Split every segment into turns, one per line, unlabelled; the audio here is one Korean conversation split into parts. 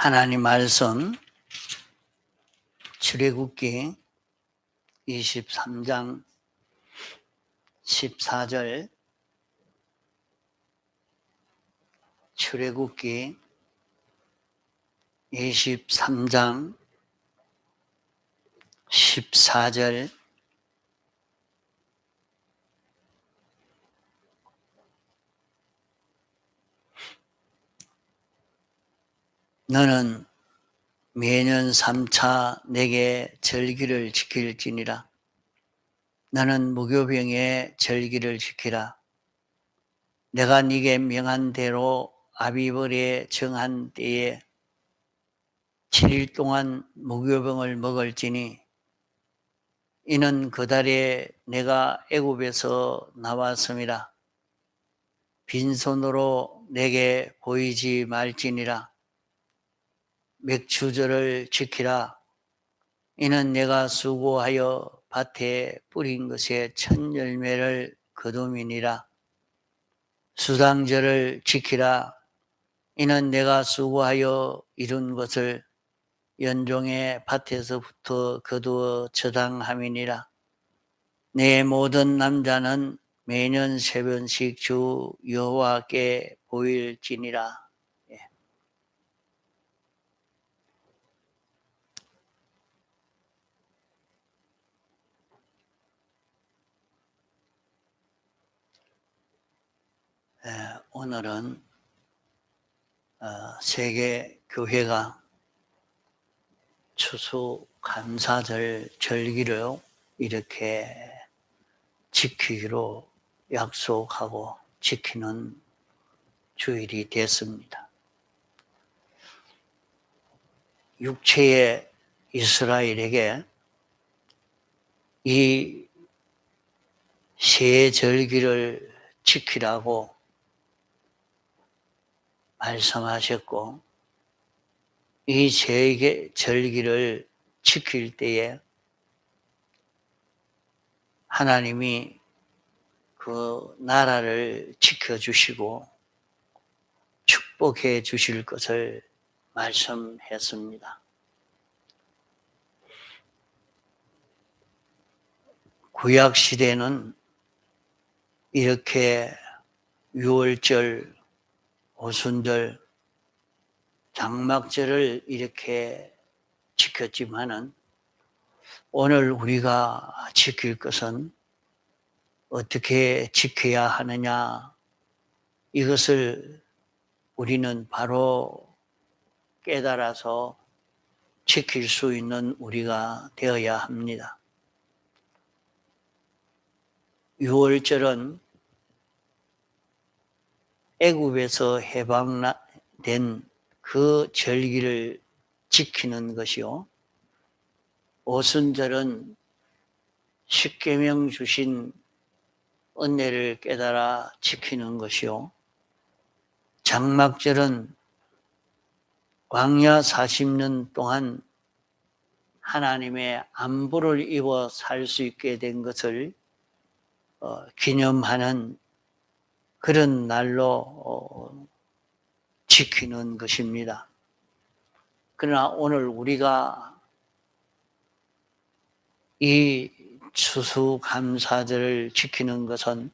하나님 말씀 출애굽기 23장 14절. 출애굽기 23장 14절. 너는 매년 3차 내게 절기를 지킬지니라. 너는 무교병의 절기를 지키라. 내가 네게 명한 대로 아비벌에 정한 때에 7일 동안 무교병을 먹을지니 이는 그 달에 내가 애굽에서 나왔음이라. 빈손으로 내게 보이지 말지니라. 맥추절을 지키라. 이는 내가 수고하여 밭에 뿌린 것의 첫 열매를 거둠이니라. 수당절을 지키라. 이는 내가 수고하여 이룬 것을 연종의 밭에서부터 거두어 저당함이니라. 내 모든 남자는 매년 3번씩 주 여호와께 보일지니라. 오늘은 세계 교회가 추수감사절 절기를 이렇게 지키기로 약속하고 지키는 주일이 됐습니다. 육체의 이스라엘에게 이 세 절기를 지키라고 말씀하셨고, 이 세 절기를 지킬 때에 하나님이 그 나라를 지켜주시고 축복해 주실 것을 말씀했습니다. 구약 시대는 이렇게 유월절, 오순절, 장막절을 이렇게 지켰지만은 오늘 우리가 지킬 것은 어떻게 지켜야 하느냐, 이것을 우리는 바로 깨달아서 지킬 수 있는 우리가 되어야 합니다. 유월절은 애굽에서 해방된 그 절기를 지키는 것이요, 오순절은 십계명 주신 은혜를 깨달아 지키는 것이요, 장막절은 광야 40년 동안 하나님의 안보를 입어 살 수 있게 된 것을 기념하는 그런 날로 지키는 것입니다. 그러나 오늘 우리가 이 추수감사절을 지키는 것은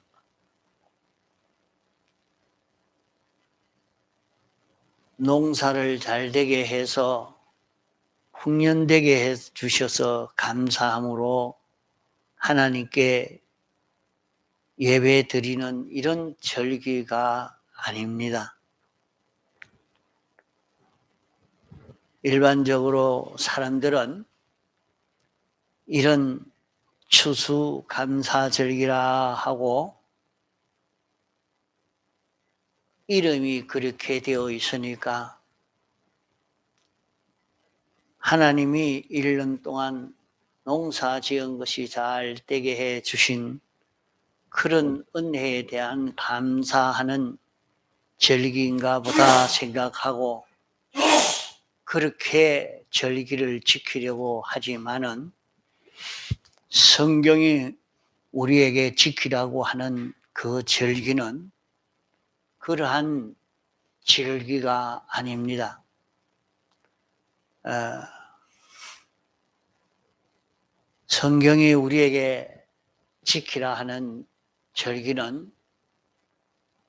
농사를 잘 되게 해서 풍년되게 해 주셔서 감사함으로 하나님께 예배 드리는 이런 절기가 아닙니다. 일반적으로 사람들은 이런 추수감사절기라 하고 이름이 그렇게 되어 있으니까 하나님이 1년 동안 농사 지은 것이 잘 되게 해 주신 그런 은혜에 대한 감사하는 절기인가 보다 생각하고 그렇게 절기를 지키려고 하지만은 성경이 우리에게 지키라고 하는 그 절기는 그러한 절기가 아닙니다. 성경이 우리에게 지키라 하는 절기는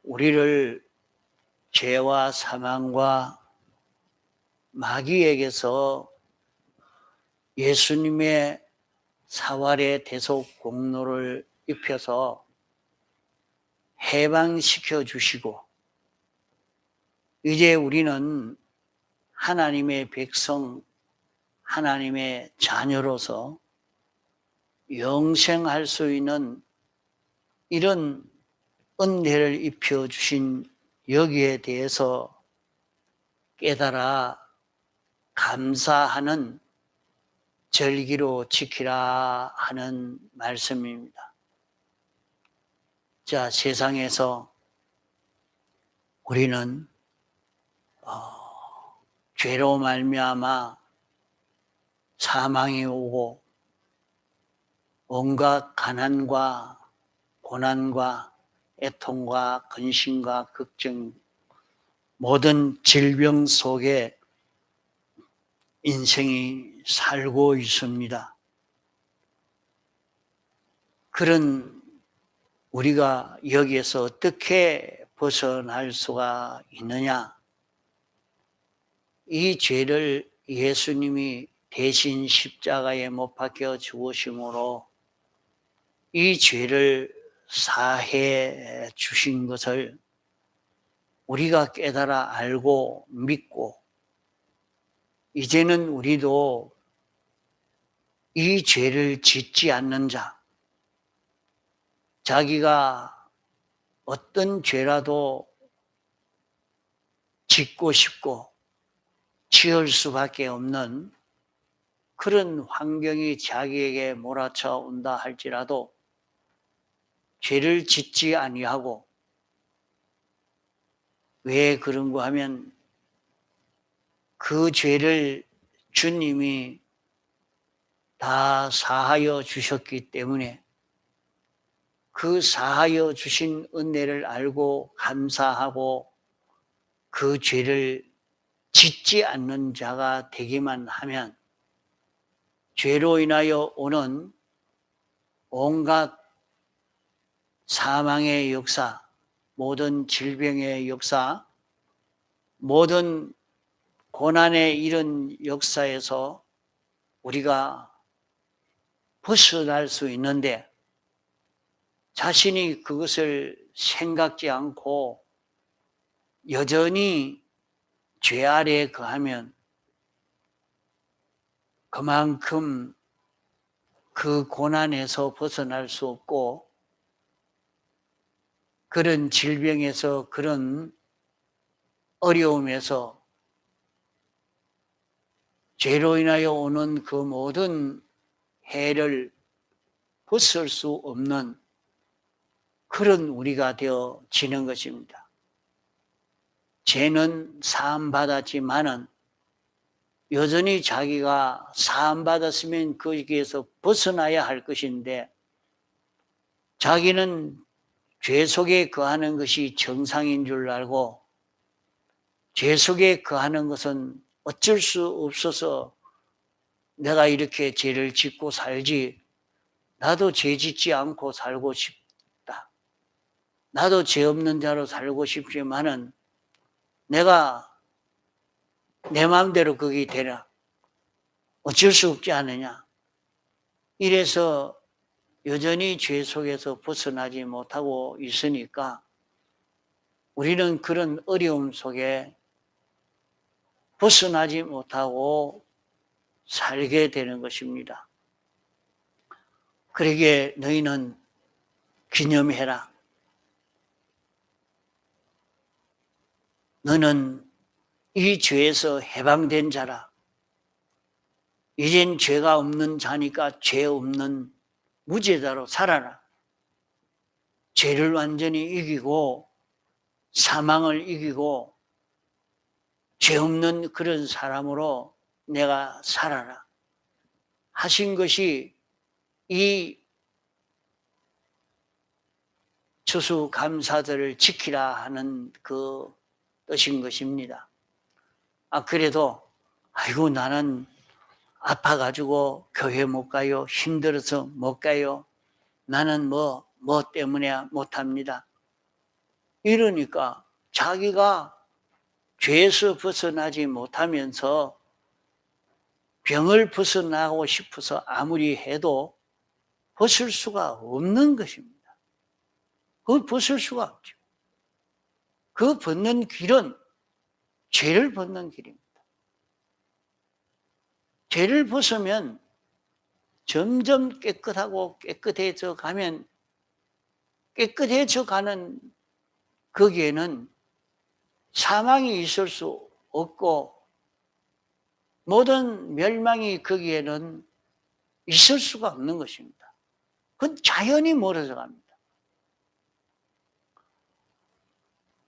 우리를 죄와 사망과 마귀에게서 예수님의 사활의 대속 공로를 입혀서 해방시켜 주시고, 이제 우리는 하나님의 백성, 하나님의 자녀로서 영생할 수 있는 이런 은혜를 입혀 주신 여기에 대해서 깨달아 감사하는 절기로 지키라 하는 말씀입니다. 자, 세상에서 우리는 죄로 말미암아 사망이 오고 온갖 가난과 고난과 애통과 근심과 걱정, 모든 질병 속에 인생이 살고 있습니다. 그런 우리가 여기에서 어떻게 벗어날 수가 있느냐? 이 죄를 예수님이 대신 십자가에 못 박혀 죽으심으로 이 죄를 사해 주신 것을 우리가 깨달아 알고 믿고, 이제는 우리도 이 죄를 짓지 않는 자, 자기가 어떤 죄라도 짓고 싶고 지을 수밖에 없는 그런 환경이 자기에게 몰아쳐 온다 할지라도 죄를 짓지 아니하고, 왜 그런가 하면 그 죄를 주님이 다 사하여 주셨기 때문에 그 사하여 주신 은혜를 알고 감사하고 그 죄를 짓지 않는 자가 되기만 하면 죄로 인하여 오는 온갖 사망의 역사, 모든 질병의 역사, 모든 고난의 이런 역사에서 우리가 벗어날 수 있는데, 자신이 그것을 생각지 않고 여전히 죄 아래에 거하면 그만큼 그 고난에서 벗어날 수 없고, 그런 질병에서, 그런 어려움에서, 죄로 인하여 오는 그 모든 해를 벗을 수 없는 그런 우리가 되어지는 것입니다. 죄는 사함받았지만은 여전히 자기가 사함받았으면 거기에서 벗어나야 할 것인데, 자기는 죄 속에 거하는 것이 정상인 줄 알고 죄 속에 거하는 것은 어쩔 수 없어서 내가 이렇게 죄를 짓고 살지, 나도 죄 짓지 않고 살고 싶다, 나도 죄 없는 자로 살고 싶지만은 내가 내 마음대로 그게 되나, 어쩔 수 없지 않느냐, 이래서 여전히 죄 속에서 벗어나지 못하고 있으니까 우리는 그런 어려움 속에 벗어나지 못하고 살게 되는 것입니다. 그러기에 너희는 기념해라. 너는 이 죄에서 해방된 자라. 이젠 죄가 없는 자니까 죄 없는 무죄자로 살아라. 죄를 완전히 이기고 사망을 이기고 죄 없는 그런 사람으로 내가 살아라 하신 것이 이 추수감사절을 지키라 하는 그 뜻인 것입니다. 그래도 아이고, 나는 아파가지고 교회 못 가요. 힘들어서 못 가요. 나는 뭐 때문에 못합니다. 이러니까 자기가 죄에서 벗어나지 못하면서 병을 벗어나고 싶어서 아무리 해도 벗을 수가 없는 것입니다. 그걸 벗을 수가 없죠. 그 벗는 길은 죄를 벗는 길입니다. 죄를 벗으면 점점 깨끗하고 깨끗해져 가면 깨끗해져 가는 거기에는 사망이 있을 수 없고 모든 멸망이 거기에는 있을 수가 없는 것입니다. 그건 자연히 멀어져 갑니다.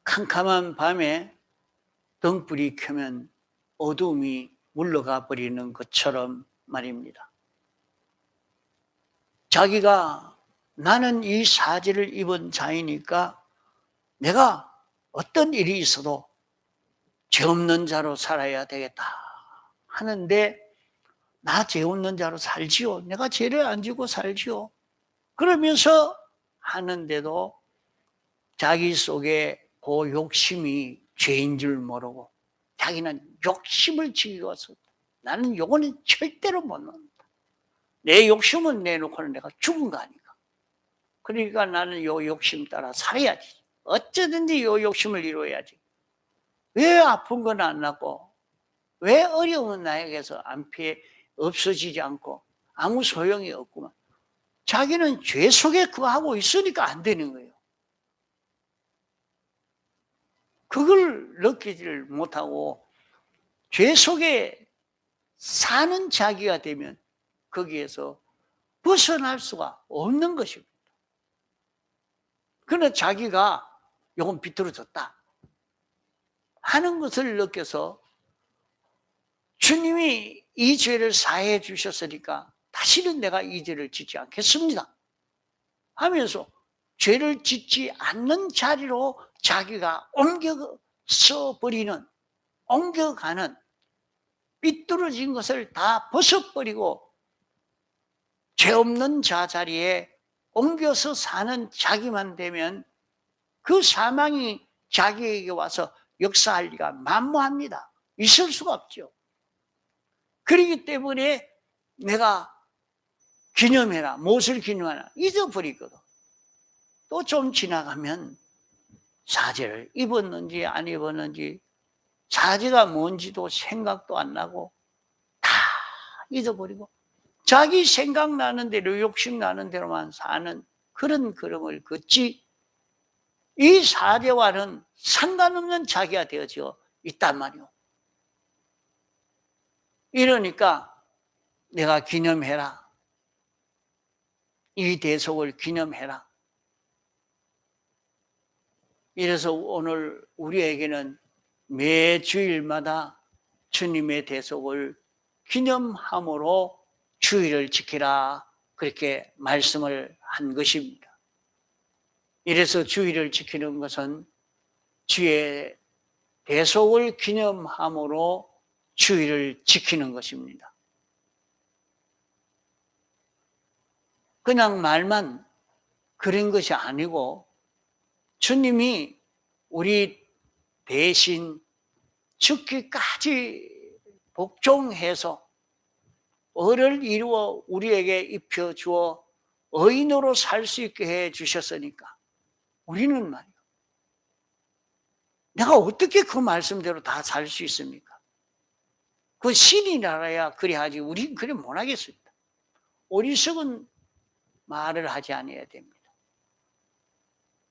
캄캄한 밤에 등불이 켜면 어둠이 물러가 버리는 것처럼 말입니다. 자기가 나는 이 사지를 입은 자이니까 내가 어떤 일이 있어도 죄 없는 자로 살아야 되겠다 하는데 나 죄 없는 자로 살지요. 내가 죄를 안 지고 살지요. 그러면서 하는데도 자기 속에 그 욕심이 죄인 줄 모르고 자기는 욕심을 지어서 나는 요거는 절대로 못 넣는다. 내 욕심은 내놓고는 내가 죽은 거 아닌가. 그러니까 나는 요 욕심 따라 살아야지. 어쩌든지 요 욕심을 이루어야지. 왜 아픈 건 안 낫고 왜 어려움은 나에게서 안 피해 없어지지 않고 아무 소용이 없구만. 자기는 죄 속에 그거 하고 있으니까 안 되는 거예요. 그걸 느끼지를 못하고 죄 속에 사는 자기가 되면 거기에서 벗어날 수가 없는 것입니다. 그러나 자기가 요건 비틀어졌다 하는 것을 느껴서 주님이 이 죄를 사해 주셨으니까 다시는 내가 이 죄를 짓지 않겠습니다 하면서 죄를 짓지 않는 자리로 자기가 옮겨서 버리는, 옮겨가는 삐뚤어진 것을 다 벗어버리고 죄 없는 자 자리에 옮겨서 사는 자기만 되면 그 사망이 자기에게 와서 역사할 리가 만무합니다. 있을 수가 없죠. 그렇기 때문에 내가 기념해라. 무엇을 기념하나? 잊어버리거든. 또 좀 지나가면 사제를 입었는지 안 입었는지 사제가 뭔지도 생각도 안 나고 다 잊어버리고 자기 생각나는 대로 욕심나는 대로만 사는 그런 걸음을 걷지 이 사제와는 상관없는 자기가 되어져 있단 말이오. 이러니까 내가 기념해라. 이 대속을 기념해라. 이래서 오늘 우리에게는 매 주일마다 주님의 대속을 기념함으로 주일을 지키라 그렇게 말씀을 한 것입니다. 이래서 주일을 지키는 것은 주의 대속을 기념함으로 주일을 지키는 것입니다. 그냥 말만 그런 것이 아니고 주님이 우리 대신 죽기까지 복종해서 의를 이루어 우리에게 입혀주어 의인으로 살 수 있게 해 주셨으니까 우리는 말이요. 내가 어떻게 그 말씀대로 다 살 수 있습니까? 그 신이 알아야 그래야지 우리는 그래 못하겠습니다. 어리석은 말을 하지 않아야 됩니다.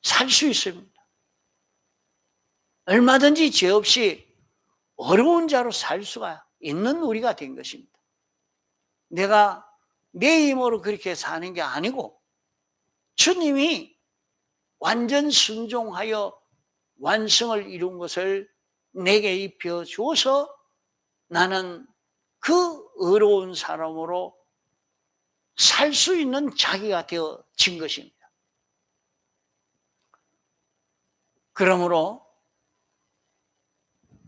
살 수 있습니다. 얼마든지 죄 없이 어려운 자로 살 수가 있는 우리가 된 것입니다. 내가 내 힘으로 그렇게 사는 게 아니고 주님이 완전 순종하여 완성을 이룬 것을 내게 입혀 주어서 나는 그 의로운 사람으로 살 수 있는 자기가 되어진 것입니다. 그러므로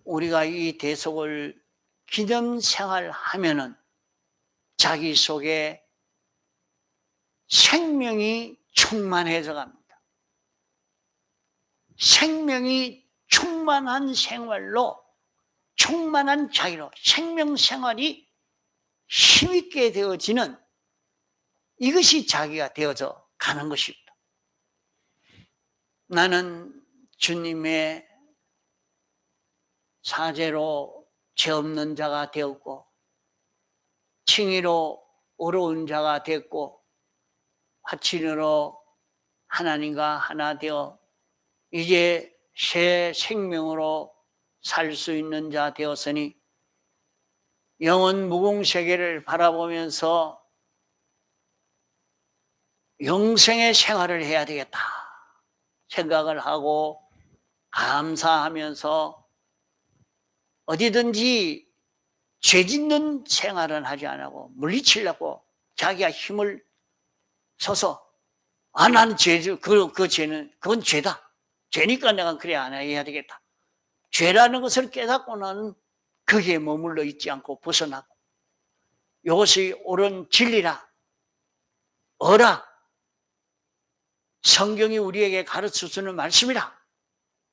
우리가 이 대속을 기념 생활 하면은 자기 속에 생명이 충만해져 갑니다. 생명이 충만한 생활로, 충만한 자기로 생명 생활이 힘있게 되어지는, 이것이 자기가 되어져 가는 것입니다. 나는 주님의 사제로 죄 없는 자가 되었고, 칭의로 어려운 자가 됐고, 화친으로 하나님과 하나 되어 이제 새 생명으로 살 수 있는 자 되었으니 영원 무궁세계를 바라보면서 영생의 생활을 해야 되겠다 생각을 하고, 감사하면서 어디든지 죄 짓는 생활은 하지 않고 물리치려고 자기가 힘을 써서 나는 그 죄는 그건 죄다. 죄니까 내가 그래 안 해야 되겠다. 죄라는 것을 깨닫고는 거기에 머물러 있지 않고 벗어나고, 이것이 옳은 진리라, 어라, 성경이 우리에게 가르쳐주는 말씀이라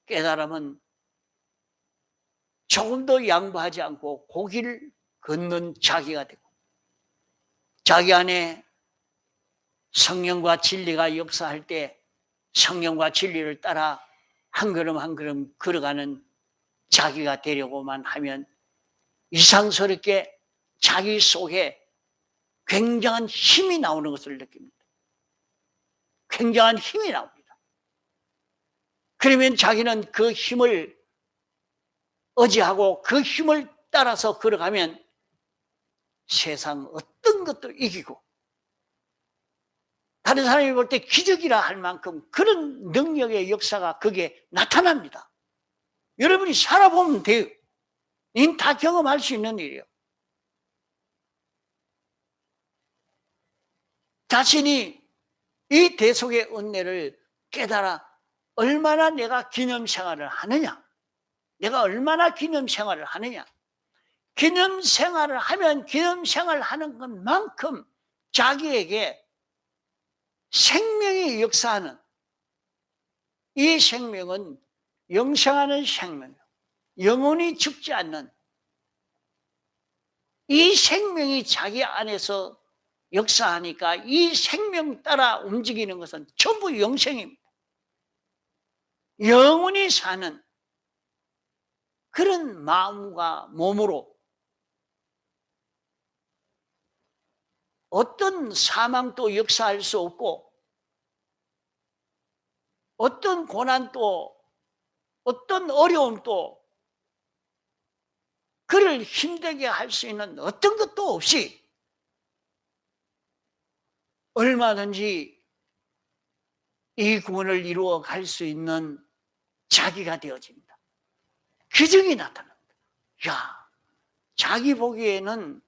깨달으면 조금도 양보하지 않고 고기를 걷는 자기가 되고, 자기 안에 성령과 진리가 역사할 때 성령과 진리를 따라 한 걸음 한 걸음 걸어가는 자기가 되려고만 하면 이상스럽게 자기 속에 굉장한 힘이 나오는 것을 느낍니다. 굉장한 힘이 나옵니다. 그러면 자기는 그 힘을 의지하고 그 힘을 따라서 걸어가면 세상 어떤 것도 이기고, 다른 사람이 볼 때 기적이라 할 만큼 그런 능력의 역사가 거기에 나타납니다. 여러분이 살아보면 돼요. 이건 다 경험할 수 있는 일이에요. 자신이 이 대속의 은혜를 깨달아 얼마나 내가 기념생활을 하느냐, 내가 얼마나 기념생활을 하느냐. 기념생활을 하면 기념생활을 하는 것만큼 자기에게 생명이 역사하는, 이 생명은 영생하는 생명, 영원히 죽지 않는 이 생명이 자기 안에서 역사하니까 이 생명 따라 움직이는 것은 전부 영생입니다. 영원히 사는 그런 마음과 몸으로 어떤 사망도 역사할 수 없고, 어떤 고난도, 어떤 어려움도 그를 힘들게 할 수 있는 어떤 것도 없이 얼마든지 이 구원을 이루어 갈 수 있는 자기가 되어집니다. 기적이 나타납니다. 야, 자기 보기에는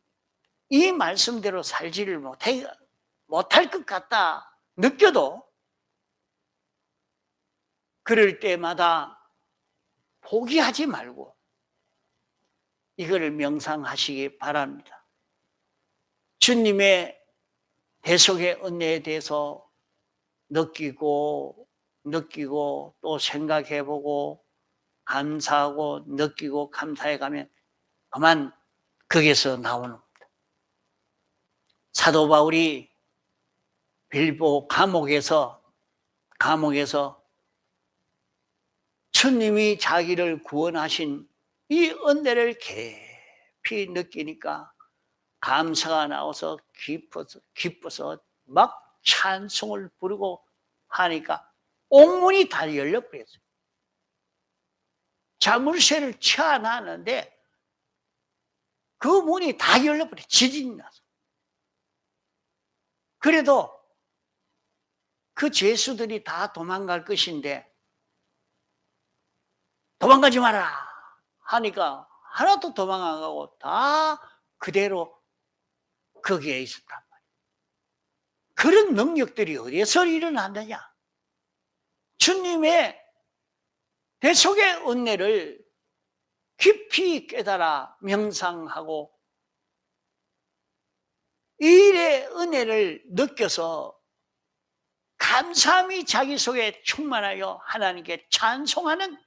이 말씀대로 살지를 못할 것 같다 느껴도 그럴 때마다 포기하지 말고 이거를 명상하시기 바랍니다. 주님의 대속의 은혜에 대해서 느끼고 또 생각해보고 감사하고 느끼고 감사해가면 그만 거기서 나오는 겁니다. 사도 바울이 빌보 감옥에서 주님이 자기를 구원하신 이 은혜를 깊이 느끼니까 감사가 나와서 기뻐서 막 찬송을 부르고 하니까 옥문이 다 열려버렸어요. 자물쇠를 쳐놨는데 그 문이 다 열려버려요. 지진이 나서. 그래도 그 죄수들이 다 도망갈 것인데 도망가지 마라 하니까 하나도 도망 안 가고 다 그대로 거기에 있었단 말이에요. 그런 능력들이 어디서 일어났느냐? 주님의 대속의 은혜를 깊이 깨달아 명상하고 이 일의 은혜를 느껴서 감사함이 자기 속에 충만하여 하나님께 찬송하는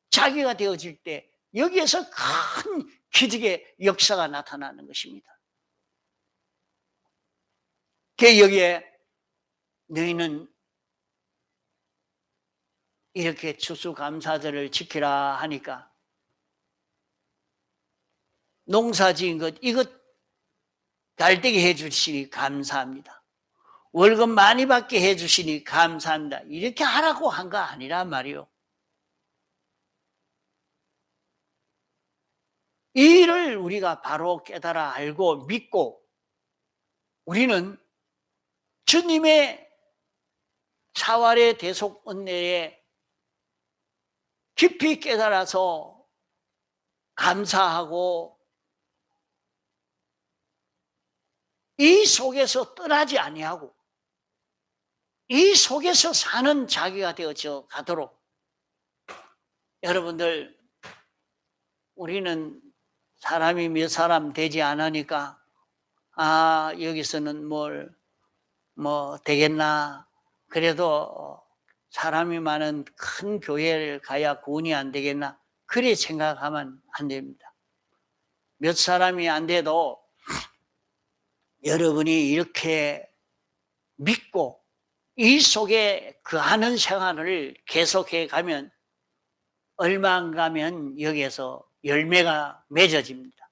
자기가 되어질 때 여기에서 큰 기적의 역사가 나타나는 것입니다. 여기에 너희는 이렇게 추수감사절을 지키라 하니까 농사 지은 것 이것 잘되게 해주시니 감사합니다. 월급 많이 받게 해주시니 감사합니다. 이렇게 하라고 한 거 아니란 말이요. 이 일을 우리가 바로 깨달아 알고 믿고 우리는 주님의 사활의 대속 은혜에 깊이 깨달아서 감사하고 이 속에서 떠나지 아니하고 이 속에서 사는 자기가 되어져 가도록 여러분들 우리는 사람이 몇 사람 되지 않으니까 여기서는 되겠나 그래도 사람이 많은 큰 교회를 가야 구원이 안 되겠나 그래 생각하면 안 됩니다. 몇 사람이 안 돼도 여러분이 이렇게 믿고 이 속에 그하는 생활을 계속해 가면 얼마 안 가면 여기에서 열매가 맺어집니다.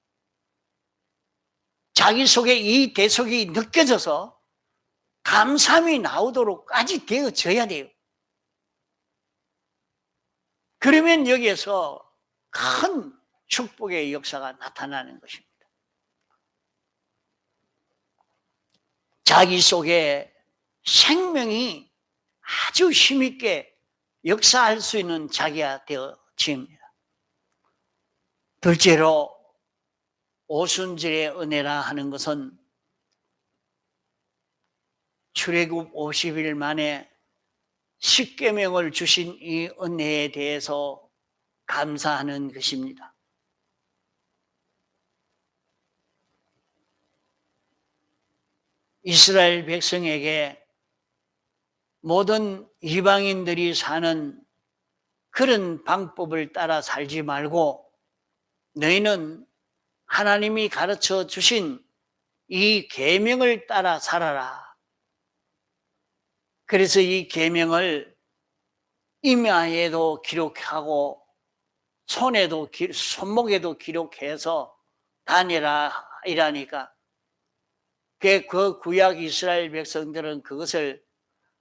자기 속에 이 대속이 느껴져서 감사함이 나오도록까지 되어져야 돼요. 그러면 여기에서 큰 축복의 역사가 나타나는 것입니다. 자기 속에 생명이 아주 힘있게 역사할 수 있는 자기가 되어집니다. 둘째로 오순절의 은혜라 하는 것은 출애굽 50일 만에 십계명을 주신 이 은혜에 대해서 감사하는 것입니다. 이스라엘 백성에게 모든 이방인들이 사는 그런 방법을 따라 살지 말고 너희는 하나님이 가르쳐 주신 이 계명을 따라 살아라. 그래서 이 계명을 이마에도 기록하고 손목에도 기록해서 다니라 이라니까 그 구약 이스라엘 백성들은 그것을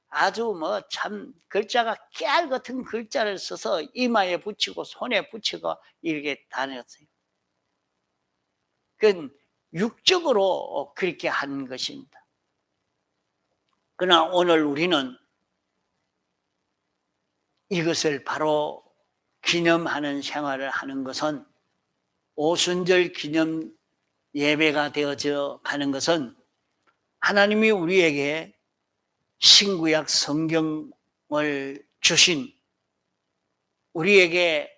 아주 참 글자가 깨알 같은 글자를 써서 이마에 붙이고 손에 붙이고 이렇게 다녔어요. 그건 육적으로 그렇게 한 것입니다. 그러나 오늘 우리는 이것을 바로 기념하는 생활을 하는 것은 오순절 기념 예배가 되어져 가는 것은 하나님이 우리에게 신구약 성경을 주신 우리에게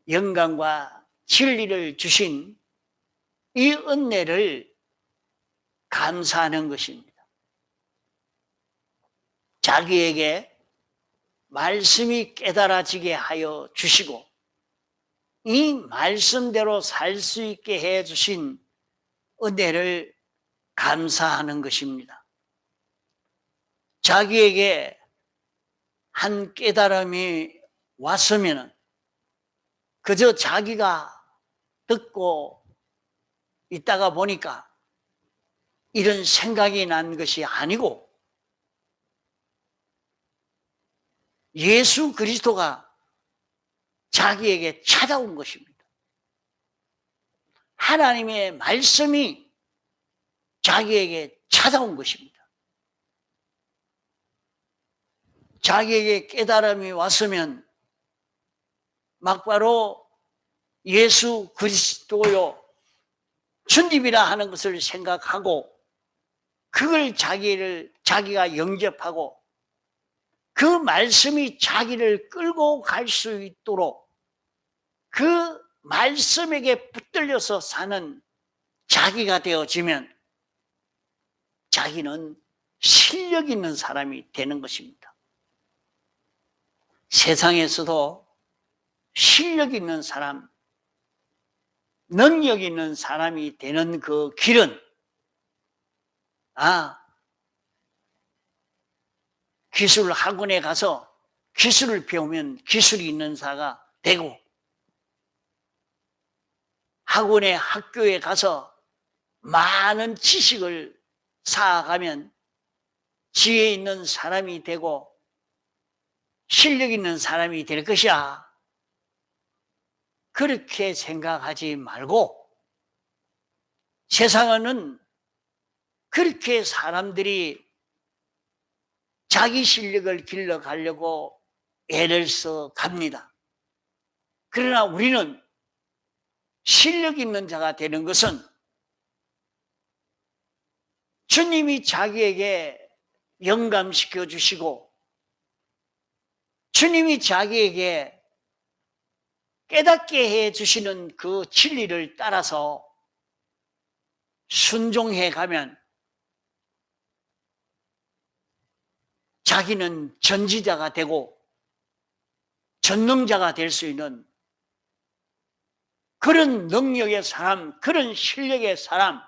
영광과 진리를 주신 이 은혜를 감사하는 것입니다. 자기에게 말씀이 깨달아지게 하여 주시고 이 말씀대로 살 수 있게 해 주신 은혜를 감사하는 것입니다. 자기에게 한 깨달음이 왔으면 그저 자기가 듣고 있다가 보니까 이런 생각이 난 것이 아니고 예수 그리스도가 자기에게 찾아온 것입니다. 하나님의 말씀이 자기에게 찾아온 것입니다. 자기에게 깨달음이 왔으면 막바로 예수 그리스도요 주님이라 하는 것을 생각하고 그걸 자기가 영접하고 그 말씀이 자기를 끌고 갈 수 있도록 그 말씀에게 붙들려서 사는 자기가 되어지면 자기는 실력 있는 사람이 되는 것입니다. 세상에서도 실력 있는 사람, 능력 있는 사람이 되는 그 길은 기술 학원에 가서 기술을 배우면 기술이 있는 자가 되고, 학교에 가서 많은 지식을 쌓아가면 지혜 있는 사람이 되고 실력 있는 사람이 될 것이야. 그렇게 생각하지 말고, 세상에는 그렇게 사람들이 자기 실력을 길러가려고 애를 써 갑니다. 그러나 우리는 실력 있는 자가 되는 것은 주님이 자기에게 영감시켜 주시고 주님이 자기에게 깨닫게 해 주시는 그 진리를 따라서 순종해 가면 자기는 전지자가 되고 전능자가 될 수 있는 그런 능력의 사람, 그런 실력의 사람,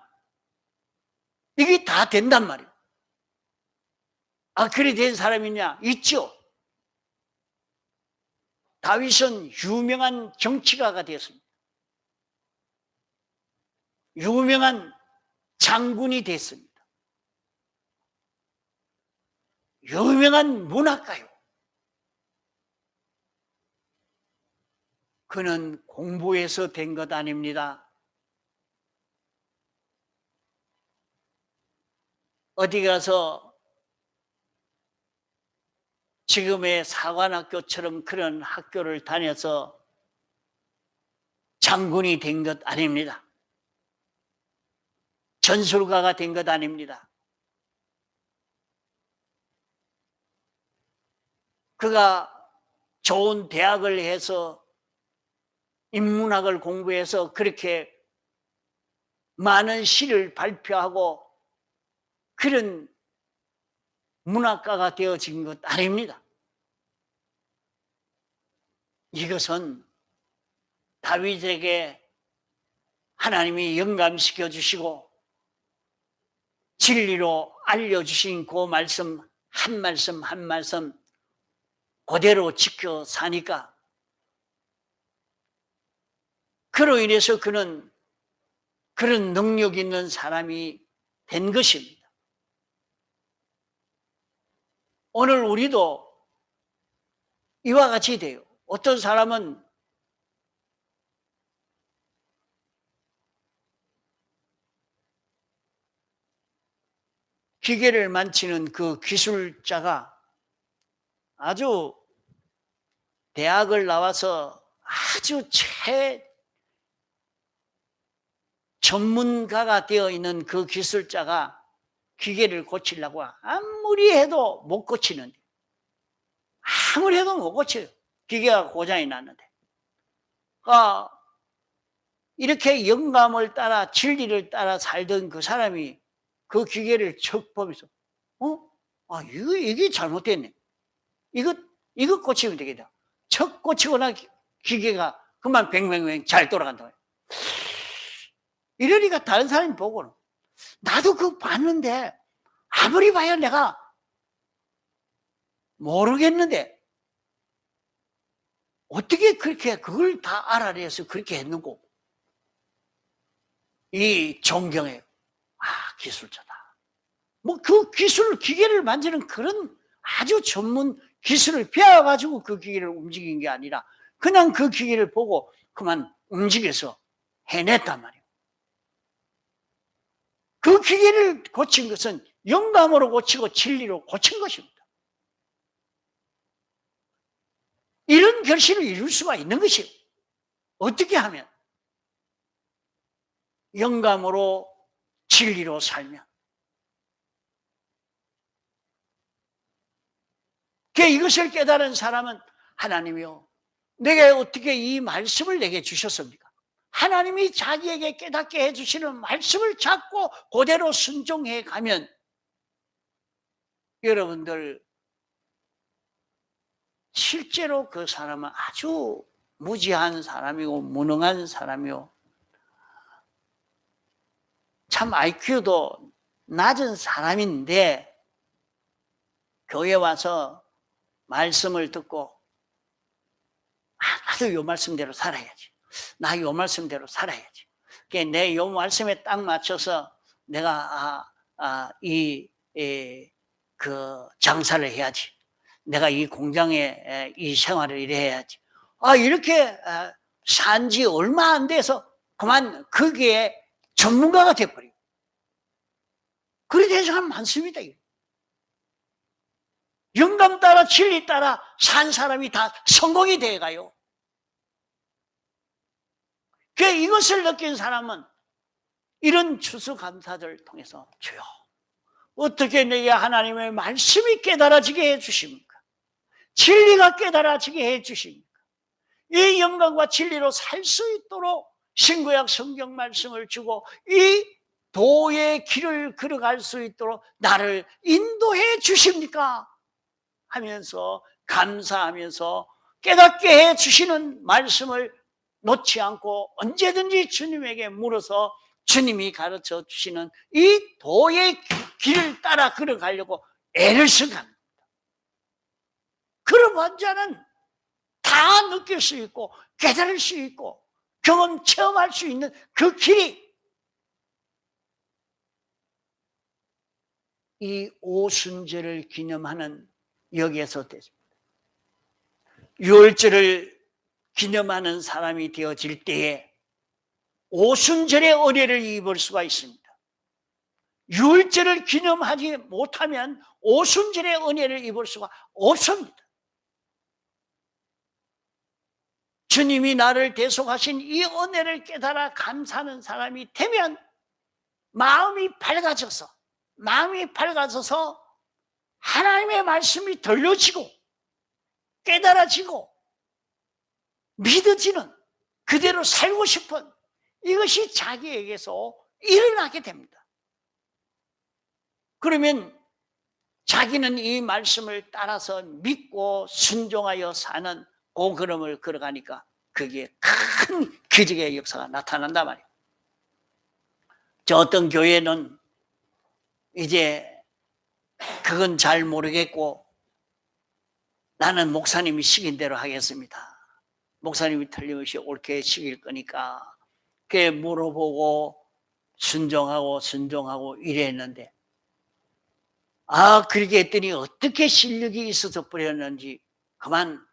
이게 다 된단 말이에요. 그래 된 사람이냐? 있죠. 다윗은 유명한 정치가가 되었습니다. 유명한 장군이 됐습니다. 유명한 문학가요. 그는 공부해서 된 것 아닙니다. 어디 가서 지금의 사관학교처럼 그런 학교를 다녀서 장군이 된 것 아닙니다. 전술가가 된 것 아닙니다. 그가 좋은 대학을 해서 인문학을 공부해서 그렇게 많은 시를 발표하고 그런 문학가가 되어진 것 아닙니다. 이것은 다윗에게 하나님이 영감시켜 주시고 진리로 알려주신 그 말씀 한 말씀 한 말씀 그대로 지켜 사니까 그로 인해서 그는 그런 능력 있는 사람이 된 것입니다. 오늘 우리도 이와 같이 돼요. 어떤 사람은 기계를 만지는 그 기술자가 아주 대학을 나와서 아주 전문가가 되어 있는 그 기술자가 기계를 고치려고 아무리 해도 못 고치는데, 아무리 해도 못 고쳐요. 기계가 고장이 났는데. 이렇게 영감을 따라 진리를 따라 살던 그 사람이 그 기계를 척 보면서 이게 잘못됐네. 이거 고치면 되겠다. 척 고치거나 기계가 그만 뱅뱅뱅 잘 돌아간다. 이러니까 다른 사람이 보고는 나도 그거 봤는데 아무리 봐야 내가 모르겠는데 어떻게 그렇게 그걸 다 알아내서 그렇게 했는고. 이 존경해요. 기술자다. 그 기계를 만지는 그런 아주 전문 기술을 배워가지고 그 기계를 움직인 게 아니라 그냥 그 기계를 보고 그만 움직여서 해냈단 말이에요. 그 기계를 고친 것은 영감으로 고치고 진리로 고친 것입니다. 이런 결실을 이룰 수가 있는 것이에요. 어떻게 하면? 영감으로 진리로 살면. 이것을 깨달은 사람은 하나님이요, 내게 어떻게 이 말씀을 내게 주셨습니까? 하나님이 자기에게 깨닫게 해주시는 말씀을 잡고 그대로 순종해 가면 여러분들 실제로 그 사람은 아주 무지한 사람이고 무능한 사람이요, 참 IQ도 낮은 사람인데 교회 와서 말씀을 듣고 나도 요 말씀대로 살아야지, 나 요 말씀대로 살아야지, 내 요 말씀에 딱 맞춰서 내가 그 장사를 해야지, 내가 이 공장에 이 생활을 이래 해야지, 이렇게 산 지 얼마 안 돼서 그만 거기에 전문가가 돼버리고, 그렇게 된 사람 많습니다. 영감 따라 진리 따라 산 사람이 다 성공이 돼가요. 이것을 느낀 사람은 이런 추수감사절을 통해서 주여 어떻게 내게 하나님의 말씀이 깨달아지게 해주십니까? 진리가 깨달아지게 해주십니까? 이 영광과 진리로 살 수 있도록 신구약 성경 말씀을 주고 이 도의 길을 걸어갈 수 있도록 나를 인도해 주십니까? 하면서 감사하면서 깨닫게 해 주시는 말씀을 놓지 않고 언제든지 주님에게 물어서 주님이 가르쳐 주시는 이 도의 길을 따라 걸어가려고 애를 써갑니다. 그런 자는 다 느낄 수 있고 깨달을 수 있고 경험 체험할 수 있는 그 길이 이 오순절을 기념하는 여기에서 됐습니다. 유월절을 기념하는 사람이 되어질 때에 오순절의 은혜를 입을 수가 있습니다. 유월절을 기념하지 못하면 오순절의 은혜를 입을 수가 없습니다. 주님이 나를 대속하신 이 은혜를 깨달아 감사하는 사람이 되면 마음이 밝아져서 하나님의 말씀이 들려지고 깨달아지고 믿어지는, 그대로 살고 싶은 이것이 자기에게서 일어나게 됩니다. 그러면 자기는 이 말씀을 따라서 믿고 순종하여 사는 그 걸음을 걸어가니까 거기에 큰 기적의 역사가 나타난단 말이에요. 저 어떤 교회는 이제 그건 잘 모르겠고 나는 목사님이 시킨 대로 하겠습니다. 목사님이 틀림없이 옳게 시킬 거니까 그게 물어보고 순종하고 이랬는데 그렇게 했더니 어떻게 실력이 있어서 버렸는지 그만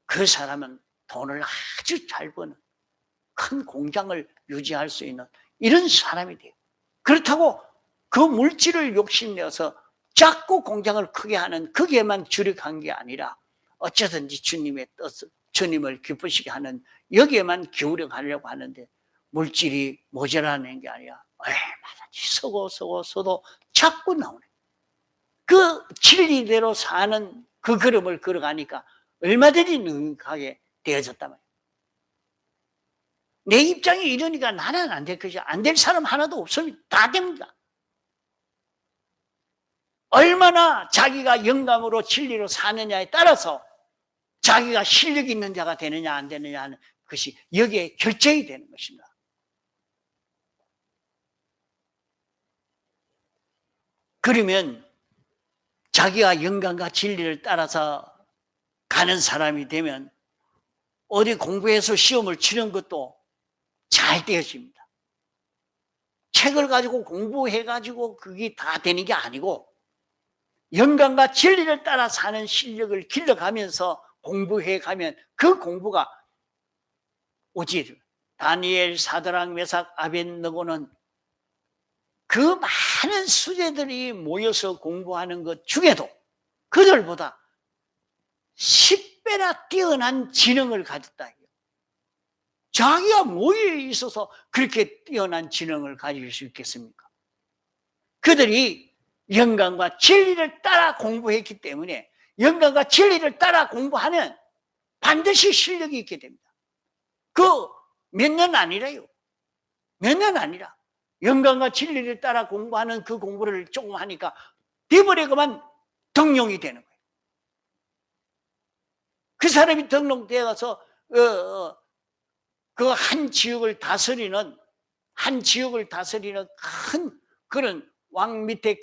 그 사람은 돈을 아주 잘 버는 큰 공장을 유지할 수 있는 이런 사람이 돼요. 그렇다고 그 물질을 욕심내서 작고 공장을 크게 하는 거기에만 주력한 게 아니라 어쩌든지 주님의 뜻을, 주님을 기쁘시게 하는 여기에만 기울여가려고 하는데 물질이 모자라는 게 아니라 얼마든지 서도 자꾸 나오네. 그 진리대로 사는 그 걸음을 걸어가니까 얼마든지 능하게 되어졌단 말이에요. 내 입장이 이러니까 나는 안 될 것이야. 안 될 사람 하나도 없습니다. 다 됩니다. 얼마나 자기가 영감으로 진리로 사느냐에 따라서 자기가 실력 있는 자가 되느냐 안 되느냐 하는 것이 여기에 결정이 되는 것입니다. 그러면 자기가 영감과 진리를 따라서 가는 사람이 되면 어디 공부해서 시험을 치는 것도 잘 되어집니다. 책을 가지고 공부해가지고 그게 다 되는 게 아니고 영감과 진리를 따라 사는 실력을 길러가면서 공부해가면 그 공부가 오직 다니엘, 사드락, 메삭, 아벳느고는 그 많은 수제들이 모여서 공부하는 것 중에도 그들보다 10배나 뛰어난 지능을 가졌다. 자기가 뭐에 있어서 그렇게 뛰어난 지능을 가질 수 있겠습니까? 그들이 영감과 진리를 따라 공부했기 때문에 영감과 진리를 따라 공부하면 반드시 실력이 있게 됩니다. 그 몇 년 아니라요. 몇 년 아니라 영광과 진리를 따라 공부하는 그 공부를 조금 하니까 돼버리고만 등용이 되는 거예요. 그 사람이 등록되어서 그 한 지역을 다스리는 큰 그런 왕 밑에,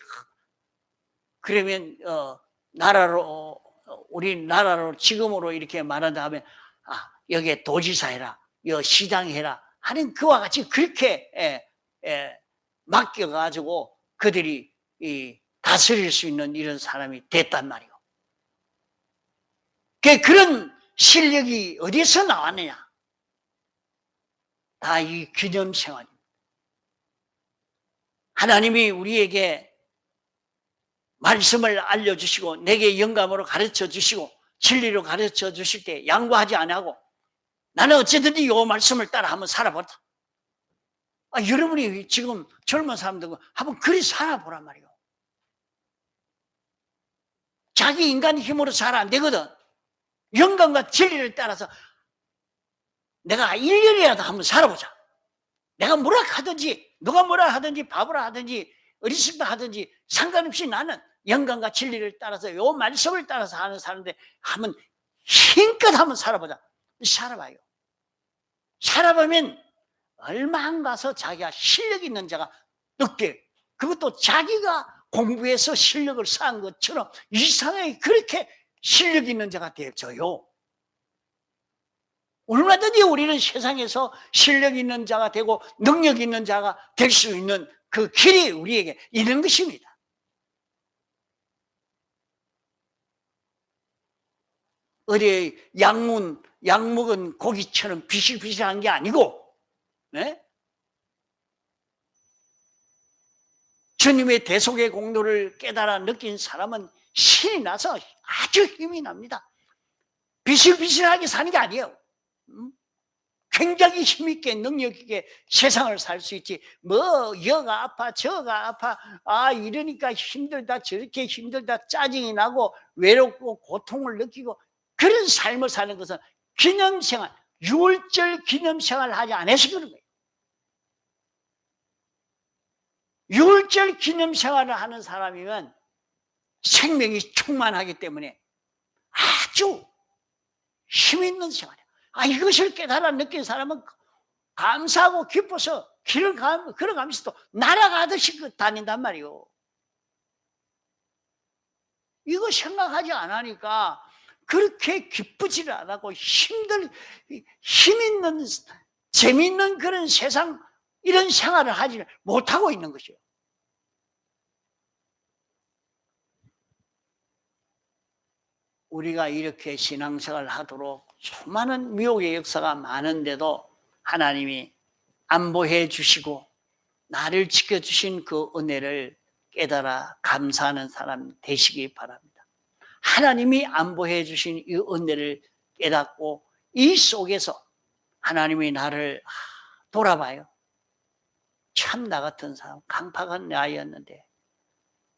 그러면 나라로, 우리나라로 지금으로 이렇게 말한다면 여기에 도지사 해라, 여기 시장 해라 하는 그와 같이 그렇게 맡겨가지고 그들이 다스릴 수 있는 이런 사람이 됐단 말이에요. 그런 실력이 어디서 나왔느냐? 다 이 기념 생활입니다. 하나님이 우리에게 말씀을 알려주시고 내게 영감으로 가르쳐 주시고 진리로 가르쳐 주실 때 양보하지 아니하고 나는 어쨌든지 이 말씀을 따라 한번 살아보자. 여러분이 지금 젊은 사람들 한번 그리 살아보란 말이에요. 자기 인간 힘으로 잘 안 되거든. 영감과 진리를 따라서 내가 1년이라도 한번 살아보자. 내가 뭐라 하든지, 누가 뭐라 하든지, 바보라 하든지, 어리석다 하든지 상관없이 나는 영감과 진리를 따라서 요 말씀을 따라서 하는 사람인데 한번 힘껏 한번 살아보자. 살아봐요. 살아보면 얼마 안 가서 자기가 실력 있는 자가 느껴요. 그것도 자기가 공부해서 실력을 쌓은 것처럼 이상하게 그렇게 실력 있는 자가 되어져요. 얼마든지 우리는 세상에서 실력 있는 자가 되고 능력 있는 자가 될 수 있는 그 길이 우리에게 있는 것입니다. 어디 약 먹은 고기처럼 비실비실한 게 아니고, 네? 주님의 대속의 공로를 깨달아 느낀 사람은 신이 나서 아주 힘이 납니다. 비실비실하게 사는 게 아니에요. 굉장히 힘있게 능력있게 세상을 살 수 있지. 뭐 여가 아파 저가 아파 이러니까 힘들다 저렇게 힘들다 짜증이 나고 외롭고 고통을 느끼고 그런 삶을 사는 것은 기념생활, 6월절 기념생활을 하지 않아서 그런 거예요. 6월절 기념생활을 하는 사람이면 생명이 충만하기 때문에 아주 힘있는 생활이에요. 이것을 깨달아 느낀 사람은 감사하고 기뻐서 길을 걸어가면서 또 날아가듯이 다닌단 말이에요. 이거 생각하지 않으니까 그렇게 기쁘지를 않고 힘있는 재미있는 그런 세상 이런 생활을 하지 못하고 있는 것이에요. 우리가 이렇게 신앙생활을 하도록 수많은 미혹의 역사가 많은데도 하나님이 안보해 주시고 나를 지켜주신 그 은혜를 깨달아 감사하는 사람 되시기 바랍니다. 하나님이 안보해 주신 이 은혜를 깨닫고 이 속에서 하나님이 나를 돌아봐요. 참 나 같은 사람, 강팍한 나였는데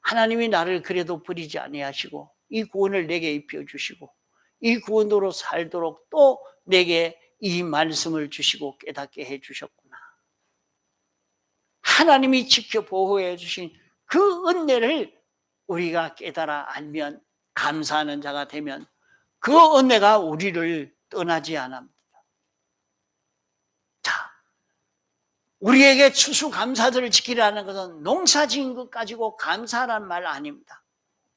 하나님이 나를 그래도 버리지 아니하시고 이 구원을 내게 입혀주시고 이 구원으로 살도록 또 내게 이 말씀을 주시고 깨닫게 해주셨구나. 하나님이 지켜 보호해 주신 그 은혜를 우리가 깨달아 알면 감사하는 자가 되면 그 은혜가 우리를 떠나지 않습니다. 자, 우리에게 추수감사절을 지키라는 것은 농사 지은 것 가지고 감사라는 말 아닙니다.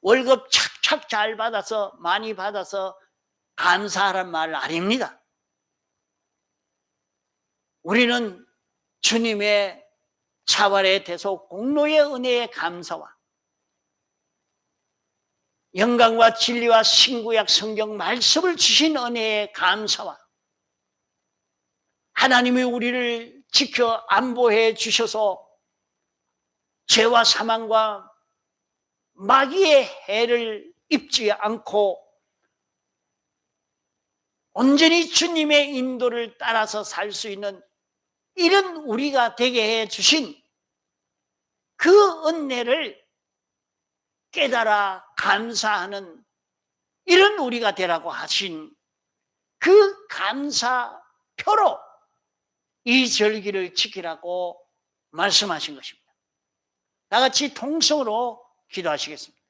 월급 착착 잘 받아서 많이 받아서 감사하란 말 아닙니다. 우리는 주님의 차활의 대속 공로의 은혜의 감사와 영광과 진리와 신구약 성경 말씀을 주신 은혜의 감사와 하나님이 우리를 지켜 안보해 주셔서 죄와 사망과 마귀의 해를 입지 않고 온전히 주님의 인도를 따라서 살 수 있는 이런 우리가 되게 해 주신 그 은혜를 깨달아 감사하는 이런 우리가 되라고 하신 그 감사표로 이 절기를 지키라고 말씀하신 것입니다. 다 같이 통성으로 기도하시겠습니다.